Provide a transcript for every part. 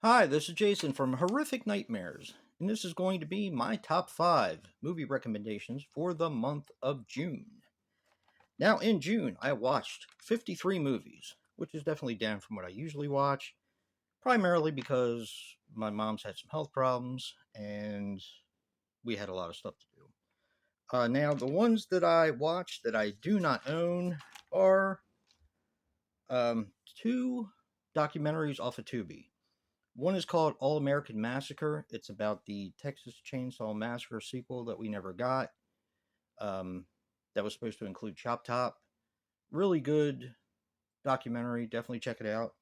Hi, this is Jason from Horrific Nightmares, and this is going to be my top 5 movie recommendations for the month of June. Now, in June, I watched 53 movies, which is definitely down from what I usually watch, primarily because my mom's had some health problems and we had a lot of stuff to do. Now, the ones that I watched that I do not own are two documentaries off of Tubi. One is called All American Massacre. It's about the Texas Chainsaw Massacre sequel that we never got. Um, that was supposed to include Chop Top. Really good documentary. Definitely check it out.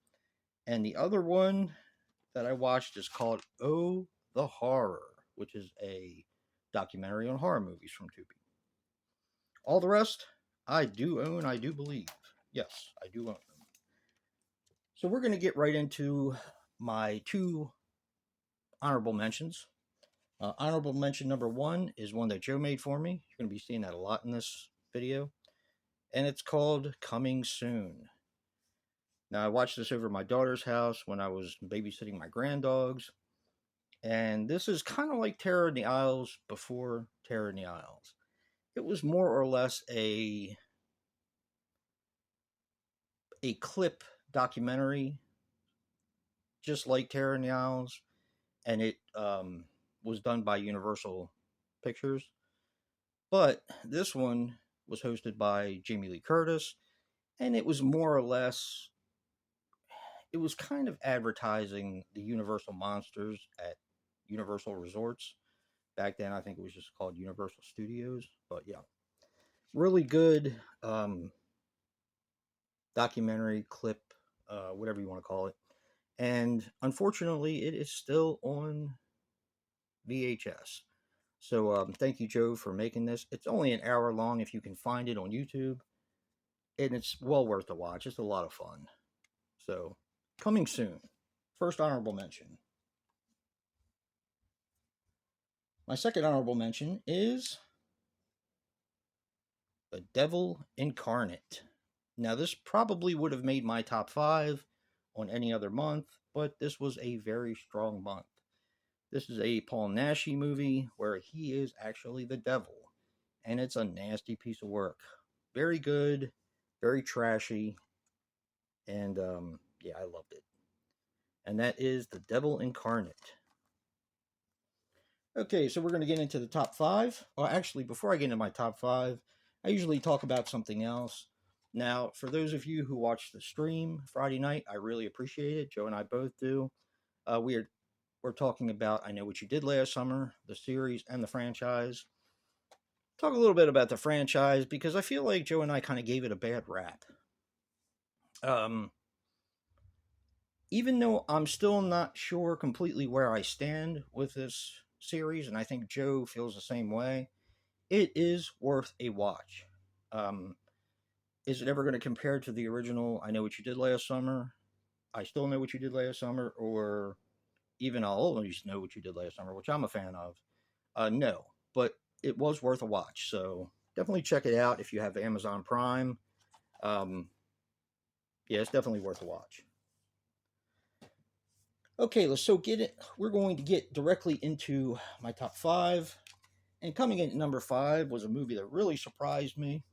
And the other one that I watched is called Oh the Horror, which is a documentary on horror movies from Tubi. All the rest, I do own, I do believe. Yes, I do own them. So we're going to get right into my two honorable mentions. Honorable mention number one is one that Joe made for me. You're going to be seeing that a lot in this video. And it's called Coming Soon. Now, I watched this over at my daughter's house when I was babysitting my granddogs. And this is kind of like Terror in the Isles before Terror in the Isles. It was more or less a clip documentary, just like Terror in the Isles. And it was done by Universal Pictures. But this one was hosted by Jamie Lee Curtis, and it was more or less, it was kind of advertising the Universal monsters at Universal Resorts. Back then, I think it was just called Universal Studios. But yeah, really good documentary clip, whatever you want to call it. And unfortunately, it is still on VHS. So thank you, Joe, for making this. It's only an hour long if you can find it on YouTube, and it's well worth a watch. It's a lot of fun. So, coming soon. First honorable mention. My second honorable mention is The Devil Incarnate. Now, this probably would have made my top 5 on any other month, but this was a very strong month. This is a Paul Naschy movie where he is actually the devil, and it's a nasty piece of work. Very good, very trashy, and yeah, I loved it. And that is The Devil Incarnate. Okay, so we're going to get into the top 5. Well, actually, before I get into my top 5, I usually talk about something else. Now, for those of you who watch the stream Friday night, I really appreciate it. Joe and I both do. We're talking about I Know What You Did Last Summer, the series, and the franchise. Talk a little bit about the franchise because I feel like Joe and I kind of gave it a bad rap. Um, Even though I'm still not sure completely where I stand with this series, and I think Joe feels the same way, it is worth a watch. Um, is it ever going to compare to the original I Know What You Did Last Summer? I Still Know What You Did Last Summer, or even I'll always Know What You Did Last Summer, which I'm a fan of? No, but it was worth a watch. So definitely check it out if you have Amazon Prime. Um, yeah, it's definitely worth a watch. Okay, let's so get it. We're going to get directly into my top 5. And coming in at number 5 was a movie that really surprised me,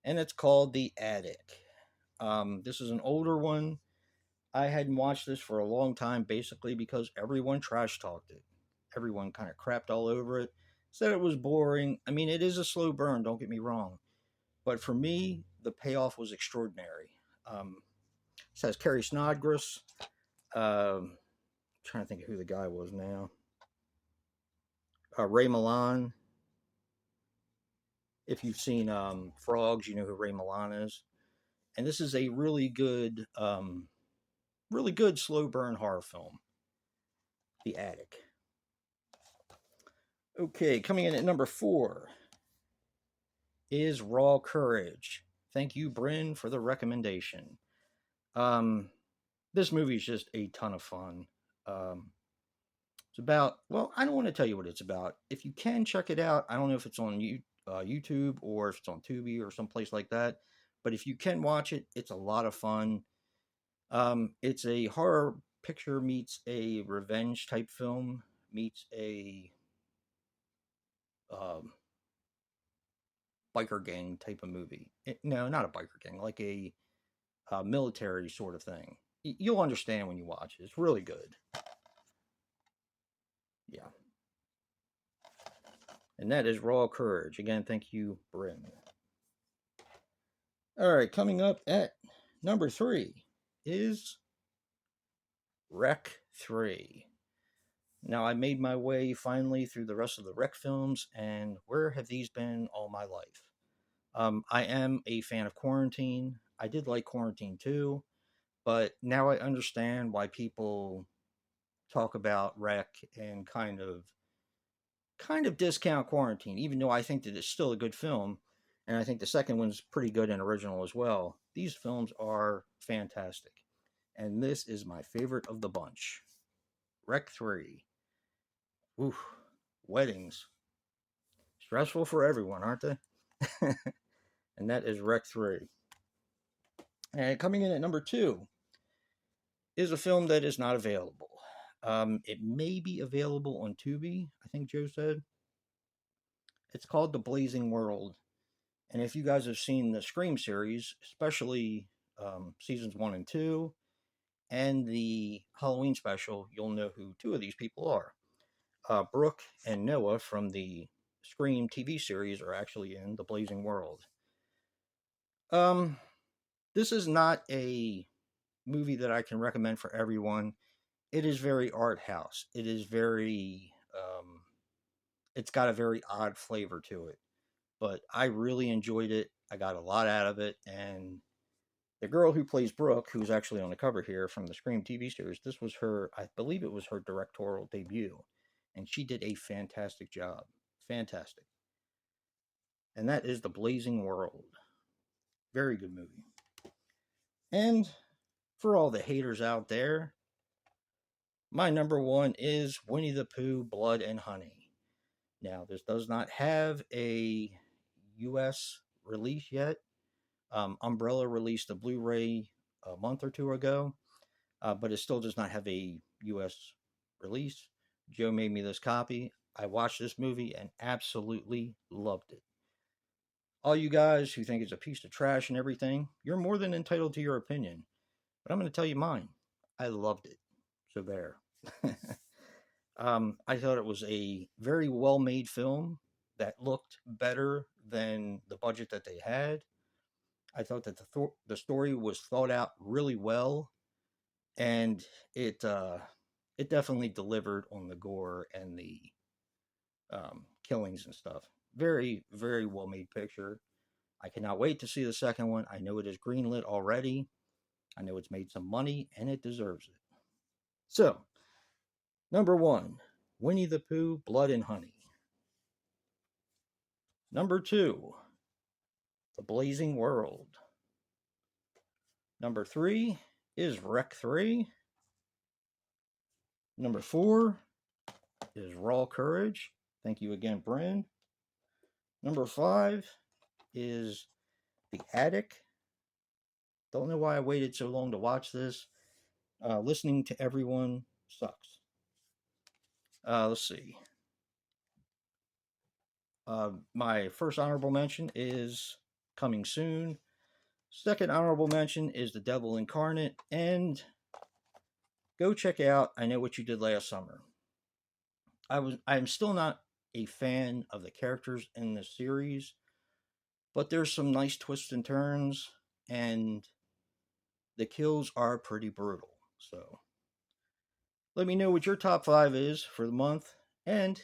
and it's called The Attic. This is an older one. I hadn't watched this for a long time, basically because everyone trash talked it. Everyone kind of crapped all over it, said it was boring. I mean, it is a slow burn, don't get me wrong. But for me, the payoff was extraordinary. It says Carrie Snodgrass. Trying to think of who the guy was now. Ray Milan. If you've seen Frogs, you know who Ray Milan is. And this is a really good slow burn horror film, The Attic. Okay, coming in at number 4 is Raw Courage. Thank you, Bryn, for the recommendation. Um, this movie is just a ton of fun. It's about, well, I don't want to tell you what it's about. If you can check it out, I don't know if it's on YouTube or if it's on Tubi or someplace like that. But if you can watch it, it's a lot of fun. It's a horror picture meets a revenge type film meets a um, biker gang type of movie. No, not a biker gang, like a military sort of thing. You'll understand when you watch it. It's really good. Yeah. And that is Raw Courage. Again, thank you, Bryn. All right, coming up at number 3 is Rec 3. Now, I made my way finally through the rest of the Rec films, and where have these been all my life? I am a fan of Quarantine. I did like Quarantine too, but now I understand why people talk about Rec and kind of discount Quarantine, even though I think that it's still a good film, and I think the second one's pretty good and original as well. These films are fantastic, and this is my favorite of the bunch. Rec 3. Oof, weddings. Stressful for everyone, aren't they? And that is Rec 3. And coming in at number 2 is a film that is not available. It may be available on Tubi, I think Joe said. It's called The Blazing World. And if you guys have seen the Scream series, especially seasons 1 and 2, and the Halloween special, you'll know who 2 of these people are. Brooke and Noah from the Scream TV series are actually in The Blazing World. This is not a movie that I can recommend for everyone. It is very art house. It is very, it's got a very odd flavor to it. But I really enjoyed it. I got a lot out of it. And the girl who plays Brooke, who's actually on the cover here from the Scream TV series, this was her, I believe it was her directorial debut. And she did a fantastic job. Fantastic. And that is The Blazing World. Very good movie. And for all the haters out there, my number 1 is Winnie the Pooh, Blood and Honey. Now, this does not have a U.S. release yet. Umbrella released a Blu-ray a month or 2 ago, but it still does not have a U.S. release. Joe made me this copy. I watched this movie and absolutely loved it. All you guys who think it's a piece of trash and everything, you're more than entitled to your opinion. But I'm going to tell you mine. I loved it. So there. I thought it was a very well-made film that looked better than the budget that they had. I thought that the story was thought out really well, and it definitely delivered on the gore and the killings and stuff. Very, very well-made picture. I cannot wait to see the second one. I know it is greenlit already. I know it's made some money, and it deserves it. So, number 1, Winnie the Pooh, Blood and Honey. Number 2, The Blazing World. Number 3 is Rec 3. Number 4 is Raw Courage. Thank you again, Bryn. Number 5 is The Attic. Don't know why I waited so long to watch this. Listening to everyone sucks. Let's see. My first honorable mention is Coming Soon. Second honorable mention is The Devil Incarnate. And go check out I Know What You Did Last Summer. I'm still not a fan of the characters in the series, but there's some nice twists and turns, and the kills are pretty brutal. So let me know what your top 5 is for the month, and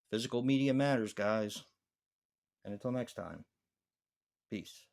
physical media matters, guys. And until next time, peace.